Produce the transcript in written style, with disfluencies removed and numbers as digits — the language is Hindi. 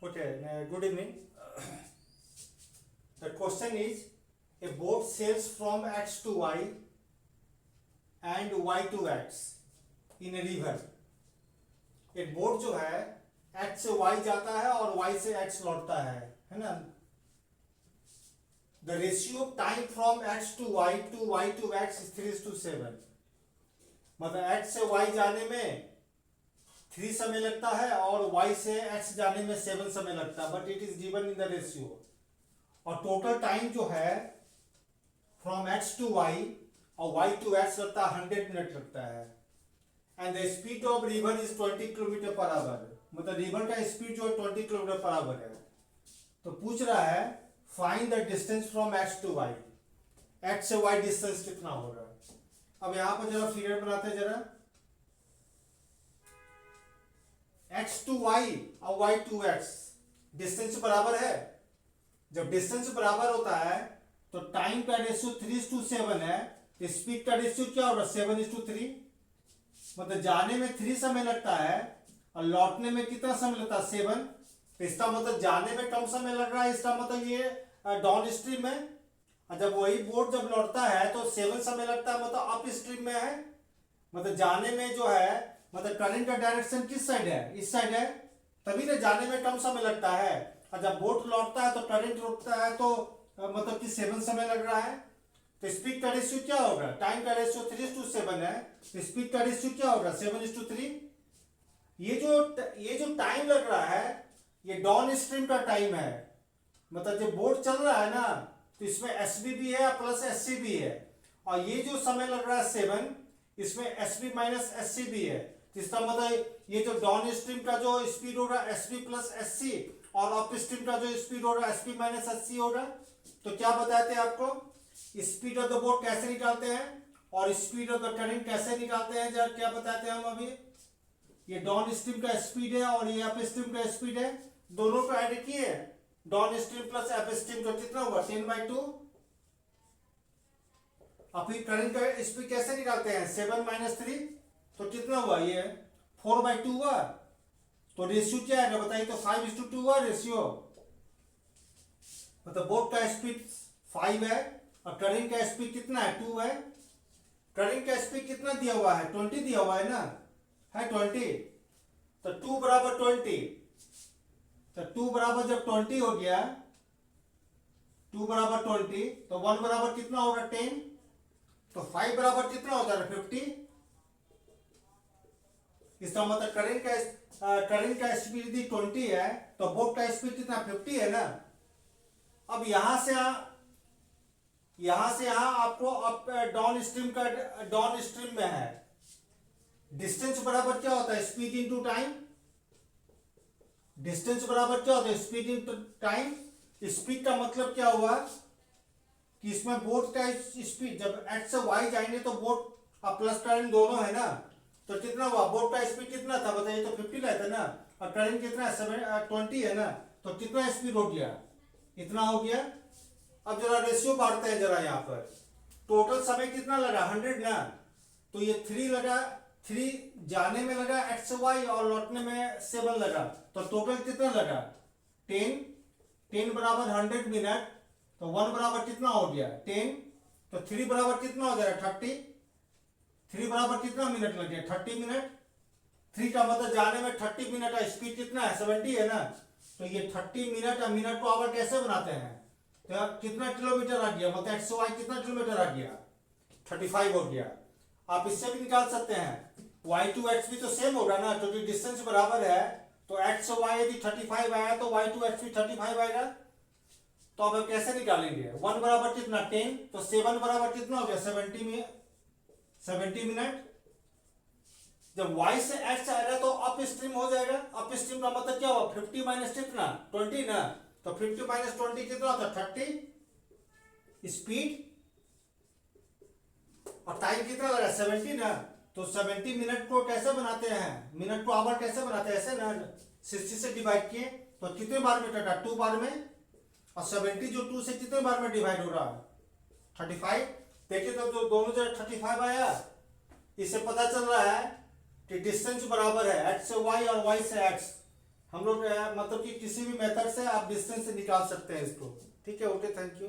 Okay, good evening. The question is, a boat sails from X to Y and Y to X in a river. एक बोट जो है X से Y जाता है और Y से X लौटता है ना. The ratio of time from X to Y to X is 3:7. मतलब X से Y जाने में 3 समय लगता है और Y से X जाने में 7 समय लगता है, but it is given in the ratio. और टोटल टाइम जो है फ्रॉम X टू Y और Y टू X लगता है 100 मिनट लगता है. And the speed of river is 20 kilometre per hour. मतलब रिवर का स्पीड जो है 20 किलोमीटर पर आवर है. तो पूछ रहा है find the distance from X to Y. X से Y डिस्टेंस कितना होगा. अब यहां पर जरा फिगर बनाते हैं जरा. X टू Y और Y टू X डिस्टेंस बराबर है. जब डिस्टेंस बराबर होता है तो टाइम का रेशियो 3:7 है. स्पीड का रेशियो क्या होगा 7:3. मतलब जाने में 3 समय लगता है और लौटने में कितना समय लगता है 7. इसका मतलब जाने में कम समय लग रहा है. इसका मतलब ये डाउन स्ट्रीम में. जब वही बोट जब लौटता है तो 7 समय लगता है, मतलब अप स्ट्रीम में है. मतलब जाने में जो है मतलब करंट का डायरेक्शन किस साइड है, इस साइड है, तभी ना जाने में कम समय लगता है. और जब बोट लौटता है तो करंट रुकता है तो मतलब कि 7 समय लग रहा है. तो स्पीड का रेशियो क्या होगा, टाइम का रेशियो 3:7 है, स्पीड का रेशियो क्या होगा 7:3. ये जो टाइम लग रहा है ये डाउन स्ट्रीम का टाइम है. मतलब जो बोट चल रहा है ना तो इसमें एसबी भी है प्लस एससी भी है. और ये जो समय लग रहा है 7, इसमें एसबी माइनस एससी भी है. इसका मतलब ये जो डाउन स्ट्रीम का जो स्पीड होगा एसबी प्लस एससी और अप स्ट्रीम का जो स्पीड होगा एसपी माइनस एससी होगा. तो क्या बताते हैं आपको, स्पीड ऑफ द बोट कैसे निकालते हैं और स्पीड ऑफ द करंट कैसे निकालते हैं, जरा क्या बताते हैं हम अभी. ये डाउन स्ट्रीम का स्पीड है और ये अप स्ट्रीम का स्पीड है. दोनों को ऐड किए, down stream plus up stream का कितना हुआ 10/2. अब फिर करंट का स्पीड कैसे निकालते हैं 7-3. तो कितना हुआ ये 4/2 हुआ. तो रेशियो क्या है बताइए. तो 5:2 हुआ रेशियो. मतलब बोट का स्पीड 5 है और करंट का स्पीड कितना है 2 है. करंट का स्पीड कितना दिया हुआ है 20 दिया हुआ है ना, है 20. तो 2 बराबर 20. तो 2 बराबर जब 20 हो गया, 2 बराबर 20 तो 1 बराबर कितना होगा 10. तो 5 बराबर कितना होता है 50. इसका मतलब करंट का स्पीड यदि 20 है तो बोट का स्पीड कितना 50 है ना. अब यहां से यहां आपको अप डाउन स्ट्रीम में है. डिस्टेंस बराबर क्या होता है स्पीड इनटू टाइम. डिस्टेंस बराबर क्या होता है स्पीड इनटू टाइम. स्पीड का मतलब क्या हुआ कि इसमें बोट का स्पीड जब एक्स से वाई जाएंगे तो बोट प्लस करंट दोनों है ना. तो कितना हुआ बोट का स्पीड कितना था बताइए. तो 50 लाया था ना और करंट कितना है 20 है ना. तो कितना स्पीड हो गया इतना हो गया. अब जरा रेशियो बांटते हैं जरा यहाँ पर. टोटल समय कितना लगा 100 ना. तो ये 3 लगा, 3 जाने में लगा एक्स वाई और लौटने में 7 लगा. तो टोटल कितना लगा 10 बराबर 100 मिनट. तो 1 बराबर कितना हो गया 10. तो 3 बराबर कितना हो जाएगा 30. 3 बराबर कितना मिनट लग गया 30 मिनट. 3 का मतलब जाने में 30 मिनट का स्पीड कितना है 70 है ना. तो ये 30 मिनट और मिनट को आवर कैसे बनाते हैं. तो कितना किलोमीटर आ गया मतलब एक्स वाई कितना किलोमीटर आ गया 35 हो गया. आप इससे भी निकाल सकते हैं वाई टू एक्स भी तो सेम होगा ना क्योंकि डिस्टेंस बराबर है. तो एक्स वाई यदि 35 आया तो वाई टू एक्स भी 35 आएगा. तो अब कैसे निकालेंगे 1 बराबर कितना 10. तो 7 बराबर कितना हो गया 70 मिनट. जब y से x आएगा तो अप स्ट्रीम हो जाएगा. अप स्ट्रीम का मतलब क्या हुआ 50 माइनस कितना 20 ना. तो 50 माइनस 20 कितना होता है 30 स्पीड. और टाइम कितना लगा 70 ना. तो 70 मिनट को कैसे बनाते हैं, मिनट को आवर कैसे बनाते हैं ऐसे ना 60 से डिवाइड किए तो कितने बार में कटा 2 बार में. और 70 जो 2 से कितने बार में डिवाइड हो रहा है 35. देखिए तो जो दोनों जगह 35 आया. इससे पता चल रहा है कि डिस्टेंस बराबर है एक्स से वाई और वाई से एक्स. हम लोग मतलब कि किसी भी मेथड से आप डिस्टेंस निकाल सकते हैं इसको। ठीक है, ओके, थैंक यू।